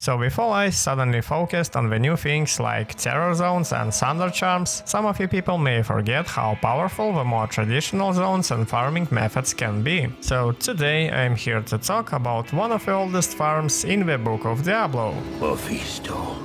So with all eyes suddenly focused on the new things like terror zones and Sunder Charms, some of you people may forget how powerful the more traditional zones and farming methods can be. So today I'm here to talk about one of the oldest farms in the book of Diablo. Mephisto.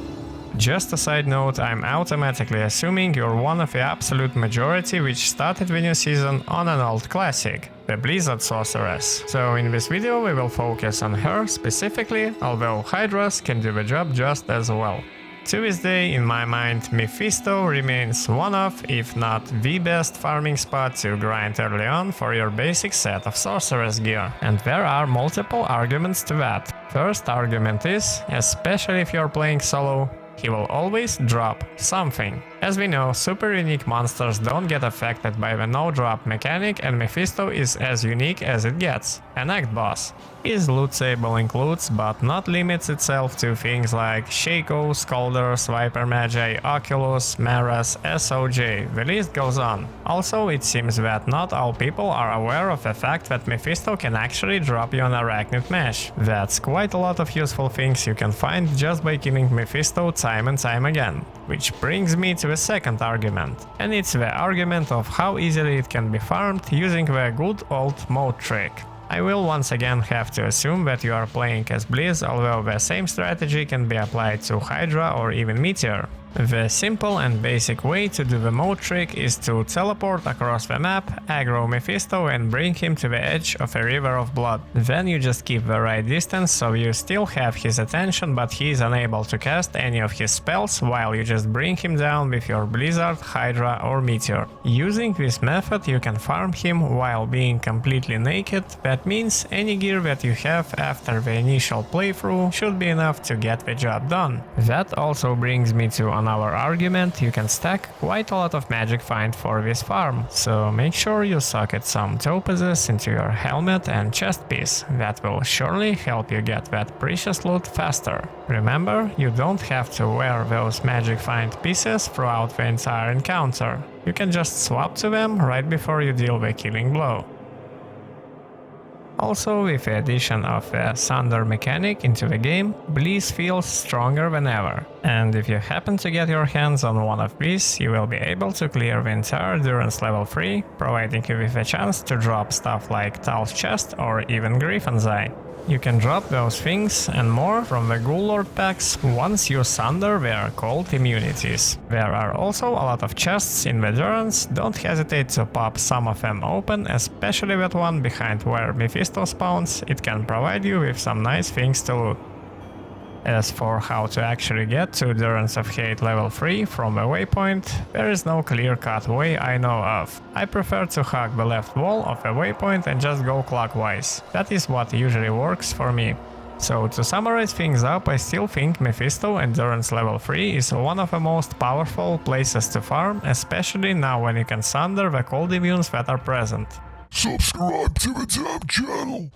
Just a side note, I'm automatically assuming you're one of the absolute majority which started the new season on an old classic, the Blizzard Sorceress. So in this video we will focus on her specifically, although Hydras can do the job just as well. To this day, in my mind, Mephisto remains one of, if not the best farming spot to grind early on for your basic set of sorceress gear. And there are multiple arguments to that. First argument is, especially if you're playing solo, he will always drop something. As we know, super unique monsters don't get affected by the no-drop mechanic, and Mephisto is as unique as it gets. An act boss. His loot table includes, but not limits itself to, things like Shaco, Scolders, Viper Magi, Oculus, Maras, SOJ, the list goes on. Also, it seems that not all people are aware of the fact that Mephisto can actually drop you an Arachnid Mesh. That's quite a lot of useful things you can find just by killing Mephisto time and time again. Which brings me to the second argument, and it's the argument of how easily it can be farmed using the good old Moat Trick. I will once again have to assume that you are playing as Blizz, although the same strategy can be applied to Hydra or even Meteor. The simple and basic way to do the Moat Trick is to teleport across the map, aggro Mephisto and bring him to the edge of a river of blood. Then you just keep the right distance so you still have his attention, but he is unable to cast any of his spells while you just bring him down with your Blizzard, Hydra or Meteor. Using this method you can farm him while being completely naked. That means any gear that you have after the initial playthrough should be enough to get the job done. That also brings me to our argument, you can stack quite a lot of magic find for this farm, so make sure you socket some topazes into your helmet and chest piece. That will surely help you get that precious loot faster. Remember, you don't have to wear those magic find pieces throughout the entire encounter. You can just swap to them right before you deal the killing blow. Also, with the addition of the Sunder mechanic into the game, Blizz feels stronger than ever. And if you happen to get your hands on one of these, you will be able to clear the entire Durance level 3, providing you with a chance to drop stuff like Tal's Chest or even Griffin's Eye. You can drop those things and more from the Ghoul Lord packs once you sunder their called immunities. There are also a lot of chests in the Durance, don't hesitate to pop some of them open, especially that one behind where Mephisto spawns, it can provide you with some nice things to loot. As for how to actually get to Durance of Hate level 3 from a waypoint, there is no clear-cut way I know of. I prefer to hug the left wall of a waypoint and just go clockwise. That is what usually works for me. So to summarize things up, I still think Mephisto and Durance level 3 is one of the most powerful places to farm, especially now when you can sunder the cold immunes that are present. Subscribe to the Tab channel.